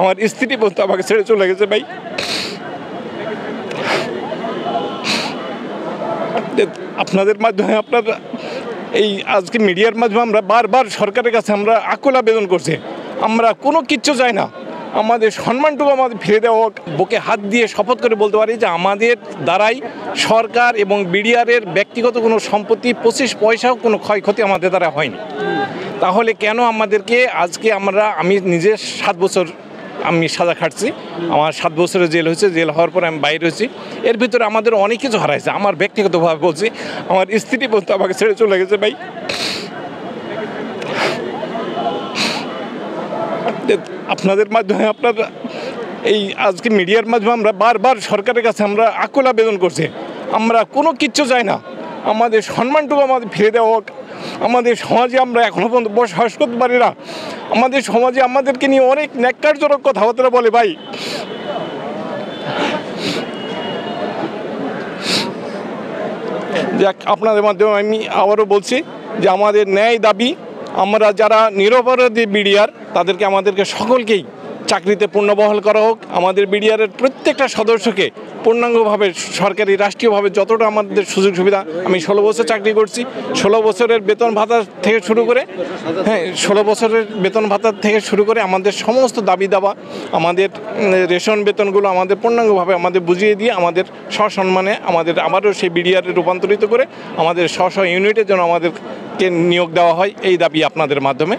আমার স্ত্রী বলতে আমাকে ছেড়ে চলে গেছে ভাই। আপনাদের মাধ্যমে আপনারা এই আজকে মিডিয়ার মাধ্যমে আমরা বারবার সরকারের কাছে আমরা আকুল আবেদন করছি, আমরা কোনো কিচ্ছু চাই না, আমাদের সম্মানটুকু আমাদের ফিরে দেওয়া হোক। বুকে হাত দিয়ে শপথ করে বলতে পারি যে আমাদের দ্বারাই সরকার এবং বিডিআরের ব্যক্তিগত কোনো সম্পত্তি 25 পয়সাও কোনো ক্ষয়ক্ষতি আমাদের দ্বারা হয়নি। তাহলে কেন আমাদেরকে আজকে আমি নিজে 7 বছর আমি সাজা খাটছি, আমার 7 বছরের জেল হয়েছে, জেল হওয়ার পরে আমি বাইরে হয়েছি, এর ভিতরে আমাদের অনেক কিছু হারাইছে। আমার ব্যক্তিগতভাবে বলছি, আমার স্ত্রী বলতে আমাকে ছেড়ে চলে গেছে ভাই। আপনাদের মাধ্যমে আপনারা এই আজকে মিডিয়ার মাধ্যমে আমরা বারবার সরকারের কাছে আমরা আকুল আবেদন করছি, আমরা কোনো কিচ্ছু চাই না, আমাদের সম্মানটুকু আমাদের ফিরে দেওয়া হোক। আমাদের সমাজে আমরা এখনও পর্যন্ত বসবাস করতে পারি না, আমাদের সমাজে আমাদেরকে নিয়ে অনেক ন্যাক্কারজনক কথাবার্তা বলে ভাই। যাক, আপনাদের মাধ্যমে আমি আবারও বলছি যে আমাদের ন্যায় দাবি, আমরা যারা নিরপরাধী বিডিআর তাদেরকে আমাদেরকে সকলকেই চাকরিতে পূর্ণবহাল করা হোক। আমাদের বিডিআরের প্রত্যেকটা সদস্যকে পূর্ণাঙ্গভাবে সরকারি রাষ্ট্রীয়ভাবে যতটা আমাদের সুযোগ সুবিধা, আমি 16 বছর চাকরি করছি, 16 বছরের বেতন ভাতা থেকে শুরু করে 16 বছরের বেতন ভাতা থেকে শুরু করে আমাদের সমস্ত দাবি দাবা, আমাদের রেশন বেতনগুলো আমাদের পূর্ণাঙ্গভাবে আমাদের বুঝিয়ে দিয়ে আমাদের সসম্মানে আমাদের আবারও সেই বিডিআরে রূপান্তরিত করে আমাদের স্ব ইউনিটের জন্য আমাদেরকে নিয়োগ দেওয়া হয়, এই দাবি আপনাদের মাধ্যমে।